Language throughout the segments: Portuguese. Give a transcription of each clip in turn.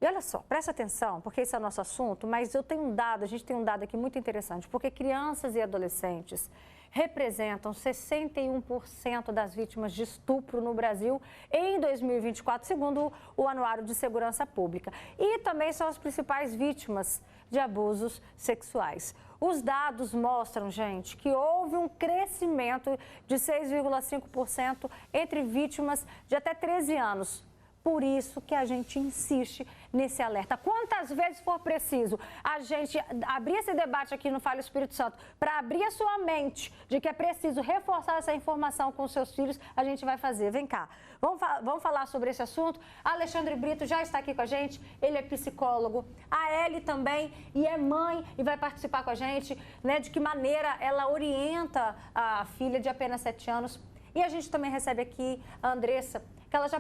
E olha só, presta atenção, porque esse é o nosso assunto, mas eu tenho um dado, a gente tem um dado aqui muito interessante, porque crianças e adolescentes representam 61% das vítimas de estupro no Brasil em 2024, segundo o Anuário de Segurança Pública. E também são as principais vítimas de abusos sexuais. Os dados mostram, gente, que houve um crescimento de 6,5% entre vítimas de até 13 anos. Por isso que a gente insiste nesse alerta. Quantas vezes for preciso a gente abrir esse debate aqui no Fala Espírito Santo para abrir a sua mente de que é preciso reforçar essa informação com os seus filhos, a gente vai fazer. Vem cá, vamos falar sobre esse assunto. Alexandre Brito já está aqui com a gente, ele é psicólogo. A Eli também, e é mãe, e vai participar com a gente, né, de que maneira ela orienta a filha de apenas 7 anos. E a gente também recebe aqui a Andressa, que ela já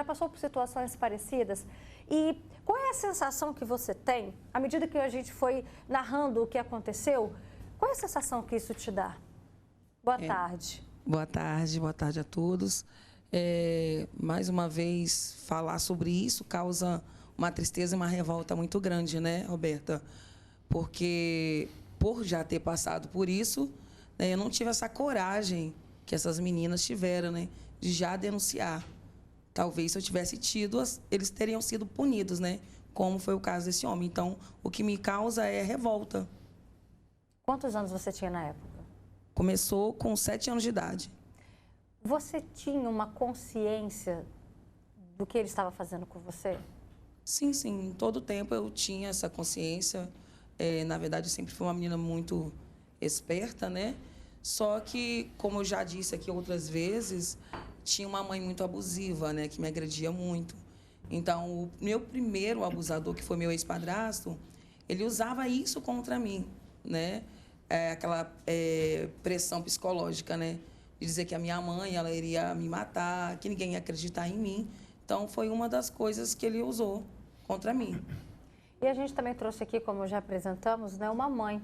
passou por situações parecidas. E qual é a sensação que você tem, à medida que a gente foi narrando o que aconteceu, qual é a sensação que isso te dá? Boa tarde. Boa tarde a todos. Mais uma vez, falar sobre isso causa uma tristeza e uma revolta muito grande, né, Roberta? Porque, por já ter passado por isso, né, eu não tive essa coragem que essas meninas tiveram, né, de já denunciar. Talvez, se eu tivesse tido, eles teriam sido punidos, né, como foi o caso desse homem. Então, o que me causa é revolta. Quantos anos você tinha na época? Começou com 7 anos de idade. Você tinha uma consciência do que ele estava fazendo com você? Sim, sim. Em todo tempo eu tinha essa consciência. Na verdade, eu sempre fui uma menina muito esperta, né? Só que, como eu já disse aqui outras vezes, tinha uma mãe muito abusiva, né, que me agredia muito. Então, o meu primeiro abusador, que foi meu ex-padrasto, ele usava isso contra mim, né? Aquela pressão psicológica, né? De dizer que a minha mãe, ela iria me matar, que ninguém ia acreditar em mim. Então, foi uma das coisas que ele usou contra mim. E a gente também trouxe aqui, como já apresentamos, né, uma mãe.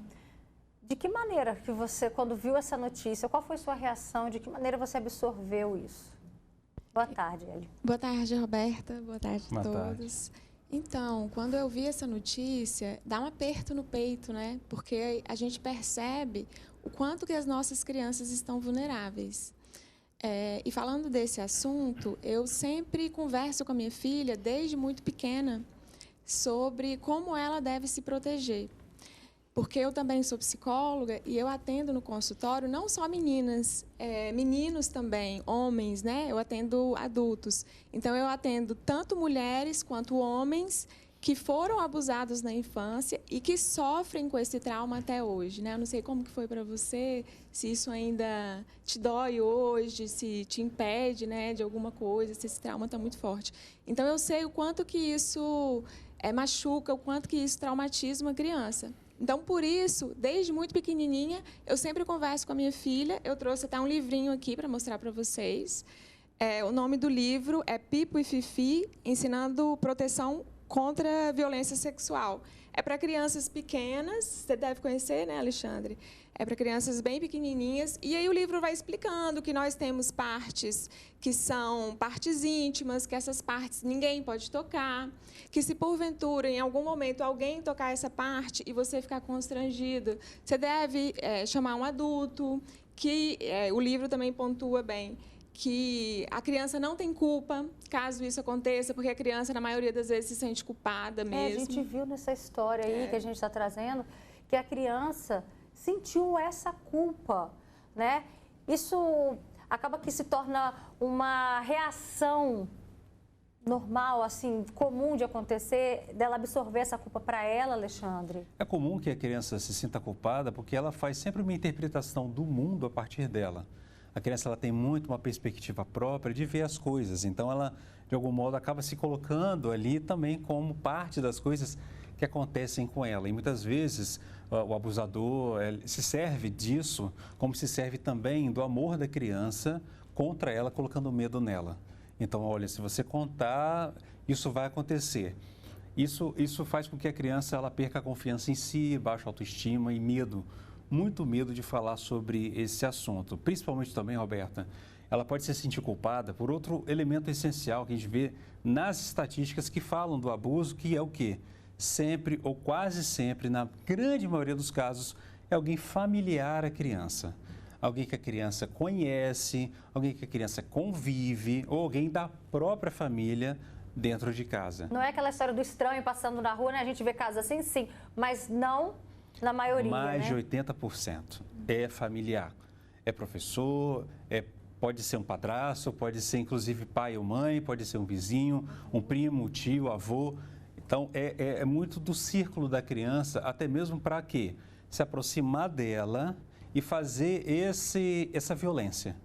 De que maneira que você, quando viu essa notícia, qual foi sua reação? De que maneira você absorveu isso? Boa tarde, Eli. Boa tarde, Roberta. Boa tarde a todos. Tarde. Então, quando eu vi essa notícia, dá um aperto no peito, né? Porque a gente percebe o quanto que as nossas crianças estão vulneráveis. E falando desse assunto, eu sempre converso com a minha filha, desde muito pequena, sobre como ela deve se proteger. Porque eu também sou psicóloga e eu atendo no consultório não só meninas, meninos também, homens, né? Eu atendo adultos. Então, eu atendo tanto mulheres quanto homens que foram abusados na infância e que sofrem com esse trauma até hoje, né? Eu não sei como que foi para você, se isso ainda te dói hoje, se te impede, né, de alguma coisa, se esse trauma está muito forte. Então, eu sei o quanto que isso machuca, o quanto que isso traumatiza uma criança. Então, por isso, desde muito pequenininha, eu sempre converso com a minha filha. Eu trouxe até um livrinho aqui para mostrar para vocês. O nome do livro é Pipo e Fifi, ensinando proteção contra a violência sexual. É para crianças pequenas, você deve conhecer, né, Alexandre? É para crianças bem pequenininhas. E aí o livro vai explicando que nós temos partes que são partes íntimas, que essas partes ninguém pode tocar, que se porventura, em algum momento, alguém tocar essa parte e você ficar constrangido, você deve chamar um adulto, que o livro também pontua bem, que a criança não tem culpa, caso isso aconteça, porque a criança, na maioria das vezes, se sente culpada mesmo. A gente viu nessa história aí que a gente está trazendo, que a criança sentiu essa culpa, né? Isso acaba que se torna uma reação normal, assim, comum de acontecer, dela absorver essa culpa para ela, Alexandre? É comum que a criança se sinta culpada porque ela faz sempre uma interpretação do mundo a partir dela. A criança ela tem muito uma perspectiva própria de ver as coisas, então ela, de algum modo, acaba se colocando ali também como parte das coisas que acontecem com ela. E muitas vezes o abusador se serve disso, como se serve também do amor da criança contra ela, colocando medo nela. Então, olha, se você contar, isso vai acontecer. Isso faz com que a criança ela perca a confiança em si, baixa autoestima e medo. Muito medo de falar sobre esse assunto. Principalmente também, Roberta, ela pode se sentir culpada por outro elemento essencial que a gente vê nas estatísticas que falam do abuso, que é o quê? Sempre ou quase sempre, na grande maioria dos casos, é alguém familiar à criança. Alguém que a criança conhece, alguém que a criança convive, ou alguém da própria família dentro de casa. Não é aquela história do estranho passando na rua, né? A gente vê casos assim, sim, mas não na maioria, Mais de né? 80% é familiar. É professor, pode ser um padrasto, pode ser inclusive pai ou mãe, pode ser um vizinho, um primo, tio, avô. Então, é muito do círculo da criança, até mesmo para quê? Se aproximar dela e fazer essa violência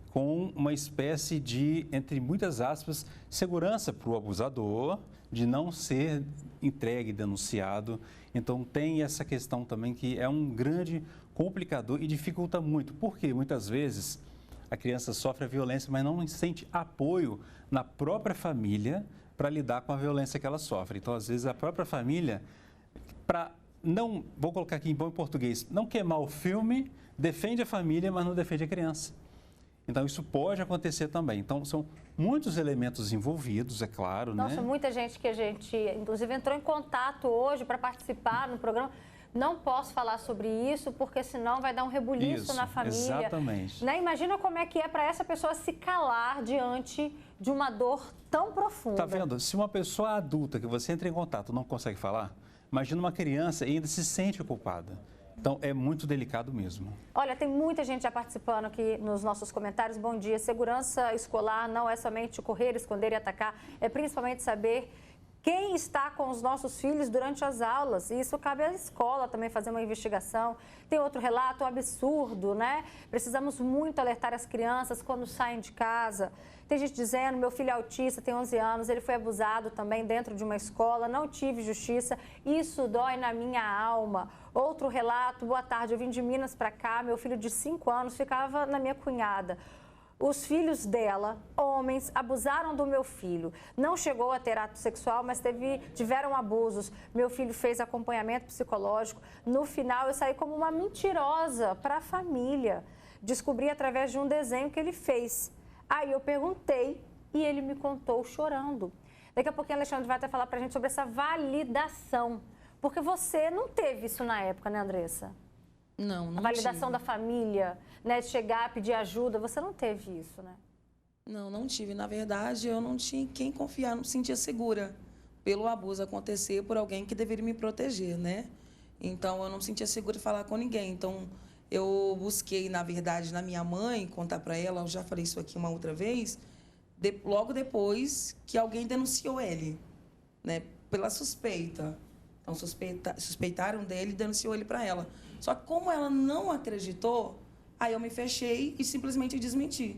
com uma espécie de, entre muitas aspas, segurança para o abusador de não ser entregue, denunciado. Então, tem essa questão também que é um grande complicador e dificulta muito, porque muitas vezes a criança sofre a violência, mas não sente apoio na própria família para lidar com a violência que ela sofre. Então, às vezes, a própria família, não, vou colocar aqui em bom português, não queimar o filme, defende a família, mas não defende a criança. Então, isso pode acontecer também. Então, são muitos elementos envolvidos, é claro, Nossa, né? muita gente que a gente, inclusive, entrou em contato hoje para participar no programa. Não posso falar sobre isso, porque senão vai dar um rebuliço na família. Exatamente. Né? Imagina como é que é para essa pessoa se calar diante de uma dor tão profunda. Tá vendo? Se uma pessoa adulta que você entra em contato não consegue falar, imagina uma criança e ainda se sente culpada. Então, é muito delicado mesmo. Olha, tem muita gente já participando aqui nos nossos comentários. Bom dia. Segurança escolar não é somente correr, esconder e atacar, é principalmente saber quem está com os nossos filhos durante as aulas. E isso cabe à escola também fazer uma investigação. Tem outro relato, um absurdo, né? Precisamos muito alertar as crianças quando saem de casa. Tem gente dizendo, meu filho é autista, tem 11 anos, ele foi abusado também dentro de uma escola, não tive justiça, isso dói na minha alma. Outro relato, boa tarde, eu vim de Minas para cá, meu filho de 5 anos ficava na minha cunhada. Os filhos dela, homens, abusaram do meu filho. Não chegou a ter ato sexual, mas tiveram abusos. Meu filho fez acompanhamento psicológico. No final, eu saí como uma mentirosa para a família. Descobri através de um desenho que ele fez. Aí eu perguntei e ele me contou chorando. Daqui a pouquinho, Alexandre vai até falar para a gente sobre essa validação. Porque você não teve isso na época, né, Andressa? Não A validação da família, né, de chegar, pedir ajuda, você não teve isso, né? Não tive. Na verdade, eu não tinha quem confiar, não me sentia segura pelo abuso acontecer por alguém que deveria me proteger, né? Então, eu não me sentia segura de falar com ninguém. Então, eu busquei, na verdade, na minha mãe, contar para ela, eu já falei isso aqui uma outra vez, logo depois que alguém denunciou ele, né, pela suspeita. Então, suspeitaram dele e denunciou ele para ela. Só que como ela não acreditou, aí eu me fechei e simplesmente desmenti.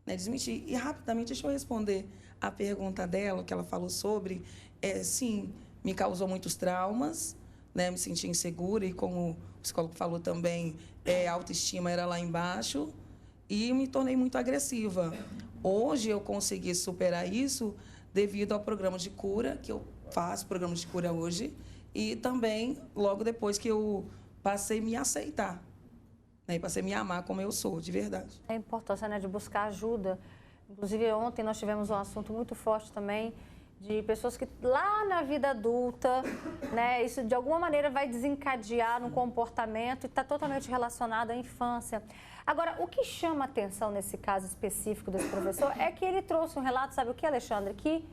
Né? Desmenti. E rapidamente, deixa eu responder a pergunta dela, que ela falou sobre. Sim, me causou muitos traumas, né? Me senti insegura e, como o psicólogo falou também, a autoestima era lá embaixo e me tornei muito agressiva. Hoje eu consegui superar isso devido ao programa de cura, que eu faço programa de cura hoje, e também logo depois que eu passei a me aceitar, né? E passei a me amar como eu sou, de verdade. É a importância, né, de buscar ajuda. Inclusive, ontem nós tivemos um assunto muito forte também de pessoas que lá na vida adulta, né, isso de alguma maneira vai desencadear no comportamento e está totalmente relacionado à infância. Agora, o que chama atenção nesse caso específico desse professor é que ele trouxe um relato, sabe o que, Alexandre? Que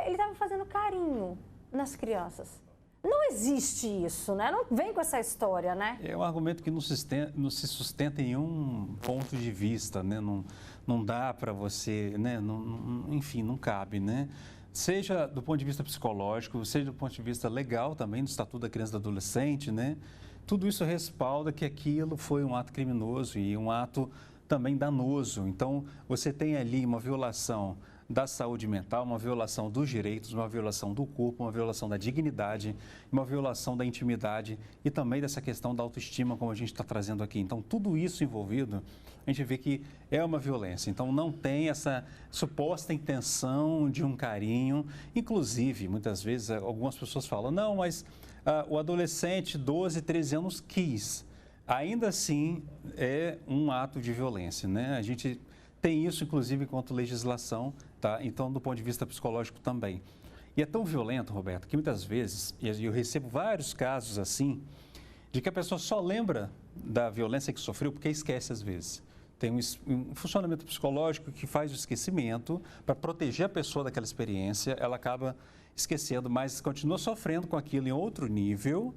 ele estava fazendo carinho nas crianças. Não existe isso, né? Não vem com essa história, né? É um argumento que não se sustenta em um ponto de vista, né? Não dá para você, né? Enfim, não cabe, né? Seja do ponto de vista psicológico, seja do ponto de vista legal também, do Estatuto da Criança e do Adolescente, né? Tudo isso respalda que aquilo foi um ato criminoso e um ato também danoso. Então, você tem ali uma violação da saúde mental, uma violação dos direitos, uma violação do corpo, uma violação da dignidade, uma violação da intimidade e também dessa questão da autoestima, como a gente está trazendo aqui. Então, tudo isso envolvido, a gente vê que é uma violência. Então, não tem essa suposta intenção de um carinho. Inclusive, muitas vezes, algumas pessoas falam, não, mas o adolescente, 12, 13 anos, quis. Ainda assim, é um ato de violência, né? A gente tem isso, inclusive, enquanto legislação, tá? Então, do ponto de vista psicológico também. E é tão violento, Roberto, que muitas vezes, e eu recebo vários casos assim, de que a pessoa só lembra da violência que sofreu porque esquece às vezes. Tem um funcionamento psicológico que faz o esquecimento para proteger a pessoa daquela experiência, ela acaba esquecendo, mas continua sofrendo com aquilo em outro nível.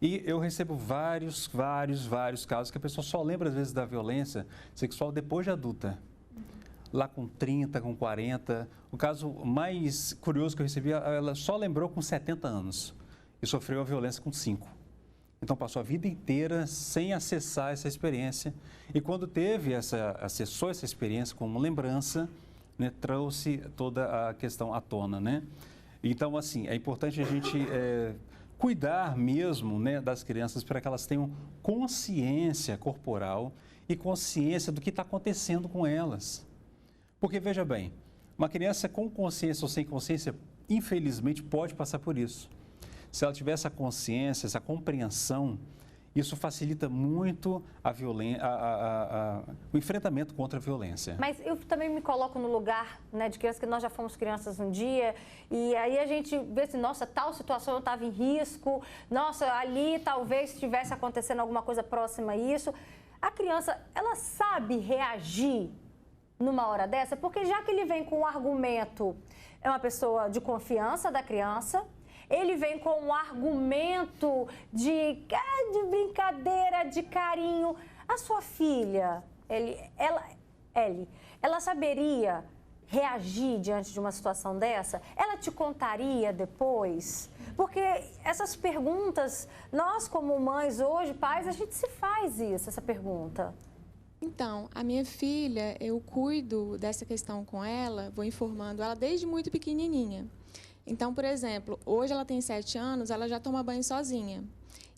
E eu recebo vários casos que a pessoa só lembra às vezes da violência sexual depois de adulta. Lá com 30, com 40. O caso mais curioso que eu recebi, ela só lembrou com 70 anos e sofreu a violência com 5. Então, passou a vida inteira sem acessar essa experiência. E quando acessou essa experiência como lembrança, né, trouxe toda a questão à tona, né? Então, assim, é importante a gente cuidar mesmo, né, das crianças para que elas tenham consciência corporal e consciência do que está acontecendo com elas. Porque, veja bem, uma criança com consciência ou sem consciência, infelizmente, pode passar por isso. Se ela tiver essa consciência, essa compreensão, isso facilita muito o enfrentamento contra a violência. Mas eu também me coloco no lugar, né, de crianças, que nós já fomos crianças um dia, e aí a gente vê assim, nossa, tal situação eu estava em risco, nossa, ali talvez estivesse acontecendo alguma coisa próxima a isso. A criança, ela sabe reagir numa hora dessa? Porque já que ele vem com um argumento, é uma pessoa de confiança da criança, ele vem com um argumento de brincadeira, de carinho. A sua filha, ela saberia reagir diante de uma situação dessa? Ela te contaria depois? Porque essas perguntas, nós como mães hoje, pais, a gente se faz essa pergunta. Então, a minha filha, eu cuido dessa questão com ela, vou informando ela desde muito pequenininha. Então, por exemplo, hoje ela tem 7 anos, ela já toma banho sozinha.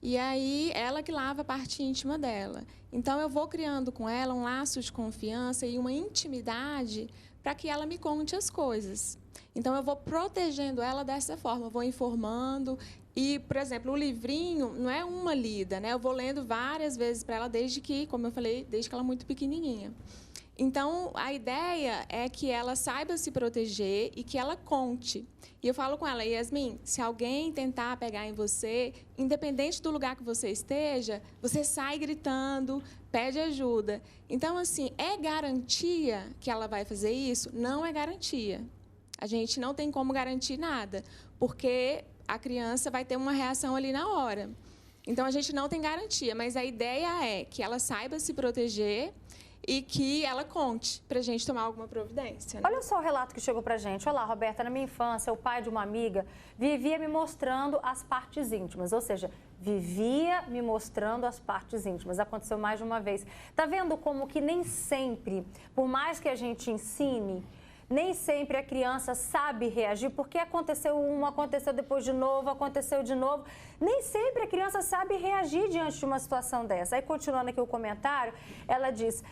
E aí, ela que lava a parte íntima dela. Então, eu vou criando com ela um laço de confiança e uma intimidade para que ela me conte as coisas. Então, eu vou protegendo ela dessa forma, eu vou informando. E, por exemplo, o livrinho não é uma lida, né? Eu vou lendo várias vezes para ela desde que, como eu falei, desde que ela é muito pequenininha. Então, a ideia é que ela saiba se proteger e que ela conte. E eu falo com ela, Yasmin, se alguém tentar pegar em você, independente do lugar que você esteja, você sai gritando, pede ajuda. Então, assim, é garantia que ela vai fazer isso? Não é garantia. A gente não tem como garantir nada, porque a criança vai ter uma reação ali na hora. Então, a gente não tem garantia, mas a ideia é que ela saiba se proteger e que ela conte para a gente tomar alguma providência. Né? Olha só o relato que chegou para a gente. Olá, Roberta, na minha infância, o pai de uma amiga vivia me mostrando as partes íntimas, ou seja, vivia me mostrando as partes íntimas. Aconteceu mais de uma vez. Tá vendo como que nem sempre, por mais que a gente ensine, nem sempre a criança sabe reagir, porque aconteceu aconteceu depois de novo, aconteceu de novo. Nem sempre a criança sabe reagir diante de uma situação dessa. Aí, continuando aqui o comentário, ela diz,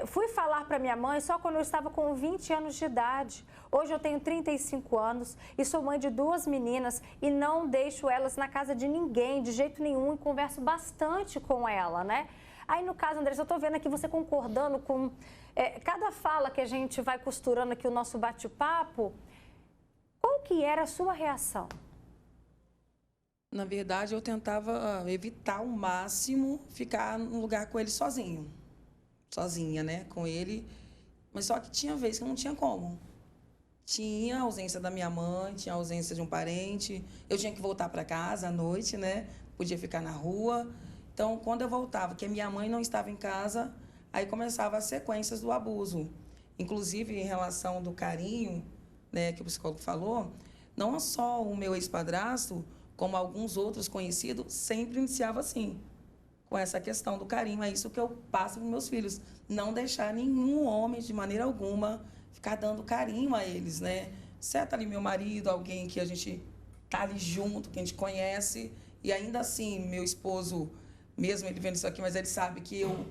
fui falar para minha mãe só quando eu estava com 20 anos de idade. Hoje eu tenho 35 anos e sou mãe de 2 meninas e não deixo elas na casa de ninguém, de jeito nenhum, e converso bastante com ela, né? Aí, no caso, Andressa, eu estou vendo aqui você concordando com cada fala que a gente vai costurando aqui o nosso bate-papo. Qual que era a sua reação? Na verdade, eu tentava evitar ao máximo ficar num lugar com ele sozinho. Sozinha, né? Com ele. Mas só que tinha vezes que não tinha como. Tinha a ausência da minha mãe, tinha a ausência de um parente. Eu tinha que voltar para casa à noite, né? Podia ficar na rua. Então, quando eu voltava, que a minha mãe não estava em casa, aí começava as sequências do abuso. Inclusive, em relação do carinho, né, que o psicólogo falou, não só o meu ex-padrasto, como alguns outros conhecidos, sempre iniciava assim, com essa questão do carinho. É isso que eu passo para os meus filhos. Não deixar nenhum homem, de maneira alguma, ficar dando carinho a eles, né? Certo ali meu marido, alguém que a gente tá ali junto, que a gente conhece, e ainda assim, meu esposo, mesmo ele vendo isso aqui, mas ele sabe que eu,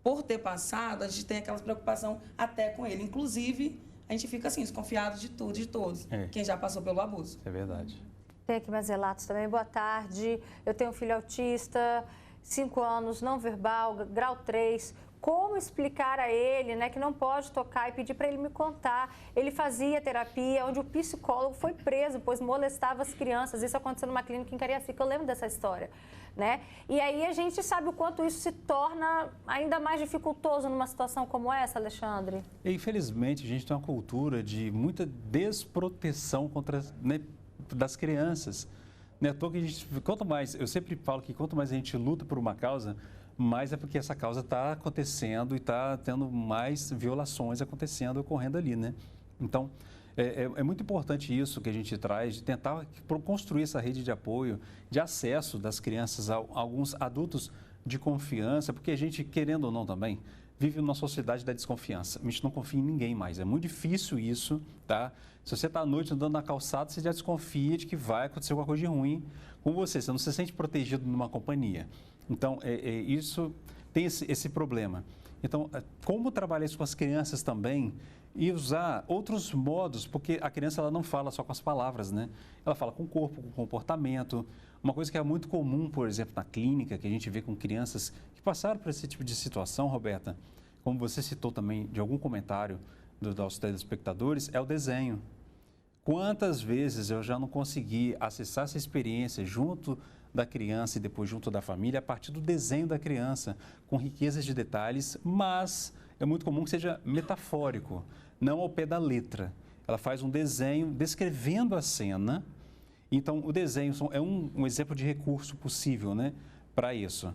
por ter passado, a gente tem aquela preocupação até com ele. Inclusive, a gente fica assim, desconfiado de tudo, de todos, quem já passou pelo abuso. É verdade. Tem aqui mais relatos também. Boa tarde, eu tenho um filho autista, 5 anos, não verbal, grau 3, como explicar a ele, né, que não pode tocar e pedir para ele me contar. Ele fazia terapia, onde o psicólogo foi preso, pois molestava as crianças. Isso aconteceu numa clínica em Cariacica, eu lembro dessa história, né? E aí a gente sabe o quanto isso se torna ainda mais dificultoso numa situação como essa, Alexandre. E, infelizmente, a gente tem uma cultura de muita desproteção contra, né, das crianças. Não é à toa que a gente, quanto mais, eu sempre falo que quanto mais a gente luta por uma causa, mais é porque essa causa está acontecendo e está tendo mais violações ocorrendo ali, né? Então, é muito importante isso que a gente traz, de tentar construir essa rede de apoio, de acesso das crianças a alguns adultos de confiança, porque a gente, querendo ou não também, vive numa sociedade da desconfiança. A gente não confia em ninguém mais. É muito difícil isso, tá? Se você está à noite andando na calçada, você já desconfia de que vai acontecer alguma coisa de ruim com você. Você não se sente protegido numa companhia. Então, isso tem esse problema. Então, como trabalhar isso com as crianças também e usar outros modos, porque a criança ela não fala só com as palavras, né? Ela fala com o corpo, com o comportamento. Uma coisa que é muito comum, por exemplo, na clínica, que a gente vê com crianças que passaram por esse tipo de situação, Roberta, como você citou também de algum comentário dos telespectadores, é o desenho. Quantas vezes eu já não consegui acessar essa experiência junto da criança e depois junto da família a partir do desenho da criança, com riquezas de detalhes, mas é muito comum que seja metafórico, não ao pé da letra. Ela faz um desenho descrevendo a cena. Então, o desenho é um exemplo de recurso possível, né, para isso.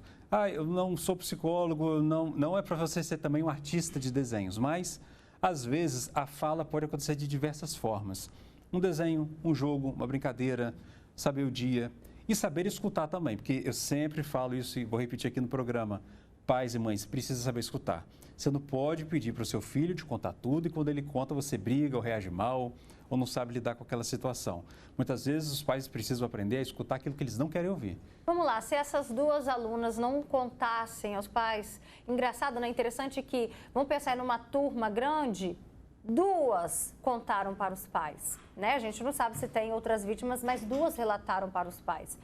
Eu não sou psicólogo, não é para você ser também um artista de desenhos, mas, às vezes, a fala pode acontecer de diversas formas. Um desenho, um jogo, uma brincadeira, saber o dia e saber escutar também, porque eu sempre falo isso e vou repetir aqui no programa. Pais e mães precisam saber escutar. Você não pode pedir para o seu filho te contar tudo e quando ele conta você briga ou reage mal ou não sabe lidar com aquela situação. Muitas vezes os pais precisam aprender a escutar aquilo que eles não querem ouvir. Vamos lá, se essas duas alunas não contassem aos pais, engraçado, né? Interessante que, vamos pensar numa turma grande, duas contaram para os pais, né? A gente não sabe se tem outras vítimas, mas duas relataram para os pais.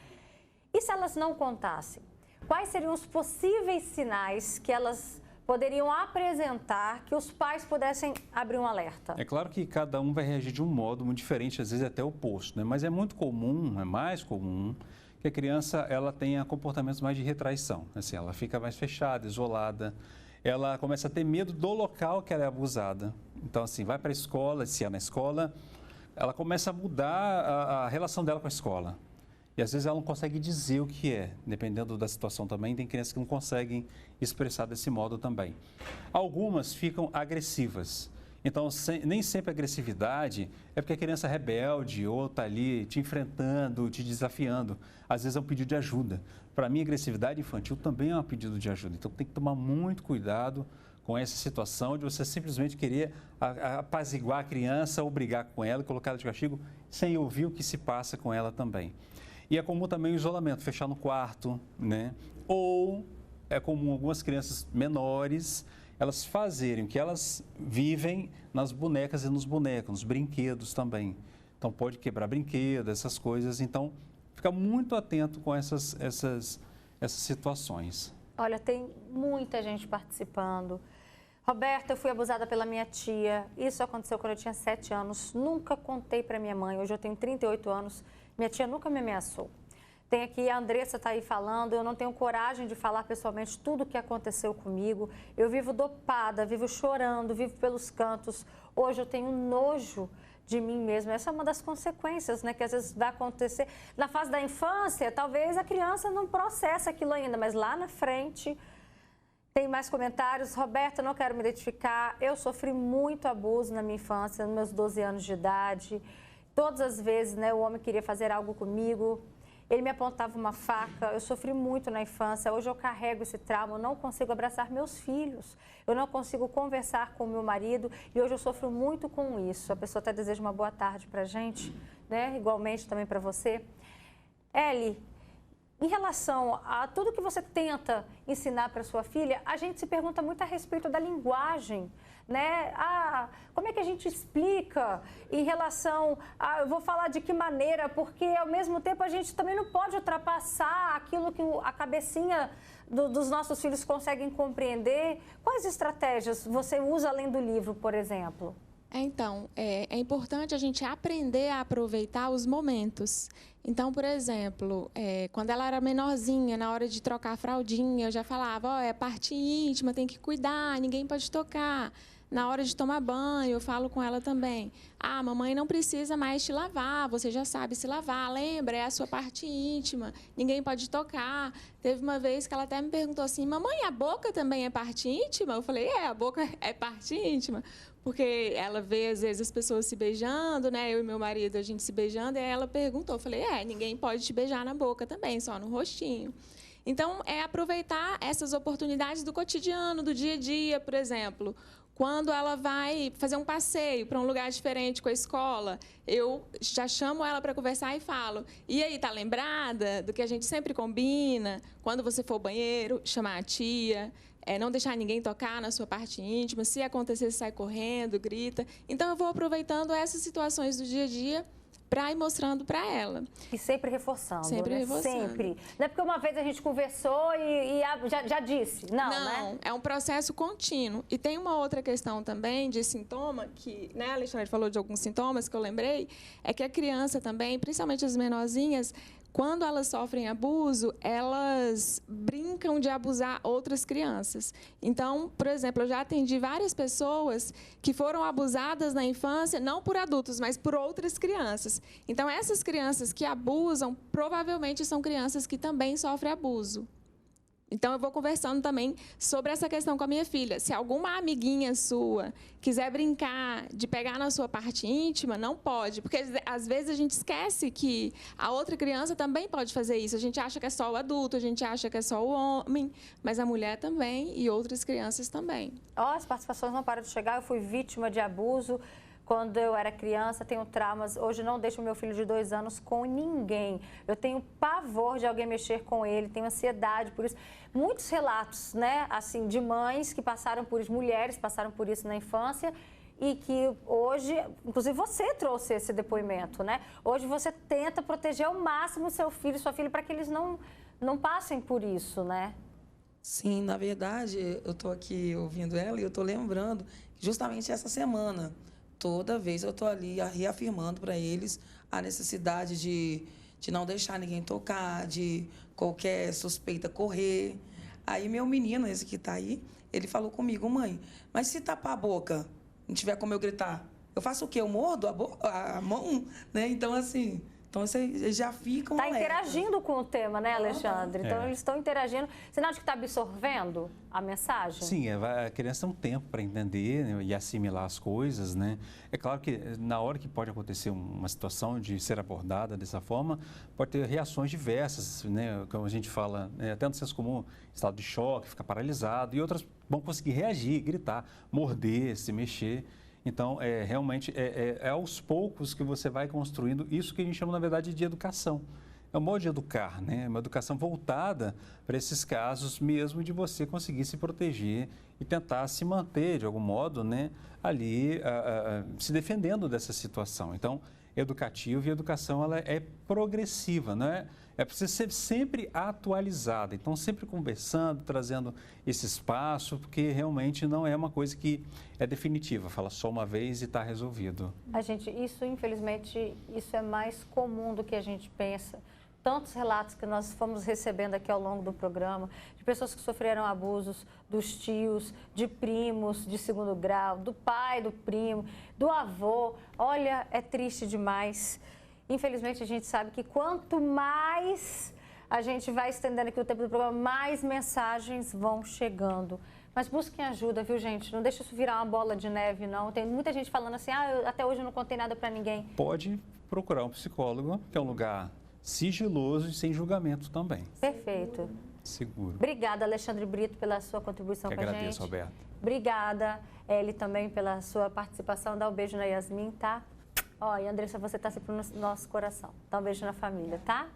E se elas não contassem? Quais seriam os possíveis sinais que elas poderiam apresentar que os pais pudessem abrir um alerta? É claro que cada um vai reagir de um modo muito diferente, às vezes até oposto, né? Mas é muito comum, é mais comum, que a criança ela tenha comportamentos mais de retraição. Assim, ela fica mais fechada, isolada, ela começa a ter medo do local que ela é abusada. Então, assim, vai para a escola, se é na escola, ela começa a mudar a relação dela com a escola. E às vezes ela não consegue dizer o que é, dependendo da situação também. Tem crianças que não conseguem expressar desse modo também. Algumas ficam agressivas. Então, nem sempre a agressividade é porque a criança é rebelde ou está ali te enfrentando, te desafiando. Às vezes é um pedido de ajuda. Para mim, a agressividade infantil também é um pedido de ajuda. Então, tem que tomar muito cuidado com essa situação de você simplesmente querer apaziguar a criança ou brigar com ela, colocar ela de castigo, sem ouvir o que se passa com ela também. E é comum também o isolamento, fechar no quarto, né? Ou é comum algumas crianças menores, elas fazerem o que elas vivem nas bonecas e nos bonecos, nos brinquedos também. Então, pode quebrar brinquedo, essas coisas. Então, fica muito atento com essas situações. Olha, tem muita gente participando. Roberta, eu fui abusada pela minha tia. Isso aconteceu quando eu tinha 7 anos. Nunca contei para minha mãe. Hoje eu tenho 38 anos. Minha tia nunca me ameaçou. Tem aqui, a Andressa está aí falando, eu não tenho coragem de falar pessoalmente tudo o que aconteceu comigo. Eu vivo dopada, vivo chorando, vivo pelos cantos. Hoje eu tenho nojo de mim mesma. Essa é uma das consequências, né, que às vezes vai acontecer. Na fase da infância, talvez a criança não processe aquilo ainda, mas lá na frente... Tem mais comentários. Roberta, não quero me identificar. Eu sofri muito abuso na minha infância, nos meus 12 anos de idade. Todas as vezes, né, o homem queria fazer algo comigo. Ele me apontava uma faca. Eu sofri muito na infância. Hoje eu carrego esse trauma. Eu não consigo abraçar meus filhos. Eu não consigo conversar com o meu marido. E hoje eu sofro muito com isso. A pessoa até deseja uma boa tarde pra gente, né? Igualmente também para você. Eli, em relação a tudo que você tenta ensinar para sua filha, a gente se pergunta muito a respeito da linguagem, né? Como é que a gente explica em relação eu vou falar de que maneira, porque ao mesmo tempo a gente também não pode ultrapassar aquilo que a cabecinha dos nossos filhos conseguem compreender. Quais estratégias você usa além do livro, por exemplo? Então, é importante a gente aprender a aproveitar os momentos. Então, por exemplo, quando ela era menorzinha, na hora de trocar a fraldinha, eu já falava, é parte íntima, tem que cuidar, ninguém pode tocar. Na hora de tomar banho, eu falo com ela também. Mamãe não precisa mais te lavar, você já sabe se lavar. Lembra, é a sua parte íntima, ninguém pode tocar. Teve uma vez que ela até me perguntou assim, mamãe, a boca também é parte íntima? Eu falei, a boca é parte íntima. Porque ela vê, às vezes, as pessoas se beijando, né? Eu e meu marido, a gente se beijando, e aí ela perguntou. Eu falei, ninguém pode te beijar na boca também, só no rostinho. Então, é aproveitar essas oportunidades do cotidiano, do dia a dia, por exemplo. Quando ela vai fazer um passeio para um lugar diferente com a escola, eu já chamo ela para conversar e falo, e aí, tá lembrada do que a gente sempre combina? Quando você for ao banheiro, chamar a tia, não deixar ninguém tocar na sua parte íntima, se acontecer, sai correndo, grita. Então, eu vou aproveitando essas situações do dia a dia para ir mostrando para ela. E sempre reforçando, sempre, né? Reforçando. Sempre. Não é porque uma vez a gente conversou e já disse, não, né? É um processo contínuo. E tem uma outra questão também de sintoma, que, né, a Alexandre falou de alguns sintomas que eu lembrei, é que a criança também, principalmente as menorzinhas, quando elas sofrem abuso, elas brincam de abusar outras crianças. Então, por exemplo, eu já atendi várias pessoas que foram abusadas na infância, não por adultos, mas por outras crianças. Então, essas crianças que abusam, provavelmente são crianças que também sofrem abuso. Então, eu vou conversando também sobre essa questão com a minha filha. Se alguma amiguinha sua quiser brincar de pegar na sua parte íntima, não pode. Porque, às vezes, a gente esquece que a outra criança também pode fazer isso. A gente acha que é só o adulto, a gente acha que é só o homem, mas a mulher também e outras crianças também. As participações não param de chegar. Eu fui vítima de abuso quando eu era criança, tenho traumas. Hoje não deixo meu filho de 2 anos com ninguém. Eu tenho pavor de alguém mexer com ele, tenho ansiedade por isso. Muitos relatos, né, assim, de mães que passaram por isso, mulheres que passaram por isso na infância e que hoje, inclusive você trouxe esse depoimento, né? Hoje você tenta proteger ao máximo seu filho e sua filha para que eles não passem por isso, né? Sim, na verdade, eu estou aqui ouvindo ela e eu estou lembrando que justamente essa semana, toda vez eu estou ali reafirmando para eles a necessidade de não deixar ninguém tocar, de qualquer suspeita correr. Aí meu menino, esse que está aí, ele falou comigo, mãe, mas se tapar a boca, não tiver como eu gritar, eu faço o quê? Eu mordo a mão? Né? Então, assim... Então, eles já ficam... Está interagindo com o tema, né, Alexandre? Então, eles estão interagindo. Sinal de que está absorvendo a mensagem? Sim, a criança tem um tempo para entender, né, e assimilar as coisas, né? É claro que na hora que pode acontecer uma situação de ser abordada dessa forma, pode ter reações diversas, né? Como a gente fala, até no senso comum, estado de choque, ficar paralisado, e outras vão conseguir reagir, gritar, morder, se mexer. Então, realmente, é aos poucos que você vai construindo isso que a gente chama, na verdade, de educação. É um modo de educar, né? Uma educação voltada para esses casos mesmo de você conseguir se proteger e tentar se manter, de algum modo, né, ali se defendendo dessa situação. Então, educativo e educação ela é progressiva, né? É preciso ser sempre atualizada, então sempre conversando, trazendo esse espaço, porque realmente não é uma coisa que é definitiva, fala só uma vez e está resolvido. Isso infelizmente, isso é mais comum do que a gente pensa. Tantos relatos que nós fomos recebendo aqui ao longo do programa, de pessoas que sofreram abusos dos tios, de primos de segundo grau, do pai, do primo, do avô. Olha, é triste demais. Infelizmente, a gente sabe que quanto mais a gente vai estendendo aqui o tempo do programa, mais mensagens vão chegando. Mas busquem ajuda, viu, gente? Não deixe isso virar uma bola de neve, não. Tem muita gente falando assim, até hoje eu não contei nada para ninguém. Pode procurar um psicólogo, que é um lugar sigiloso e sem julgamento também. Perfeito. Seguro. Obrigada, Alexandre Brito, pela sua contribuição com a gente. Agradeço, Roberto. Obrigada, Eli, também pela sua participação. Dá um beijo na Yasmin, tá? E Andressa, você está sempre no nosso coração. Dá um beijo na família, tá?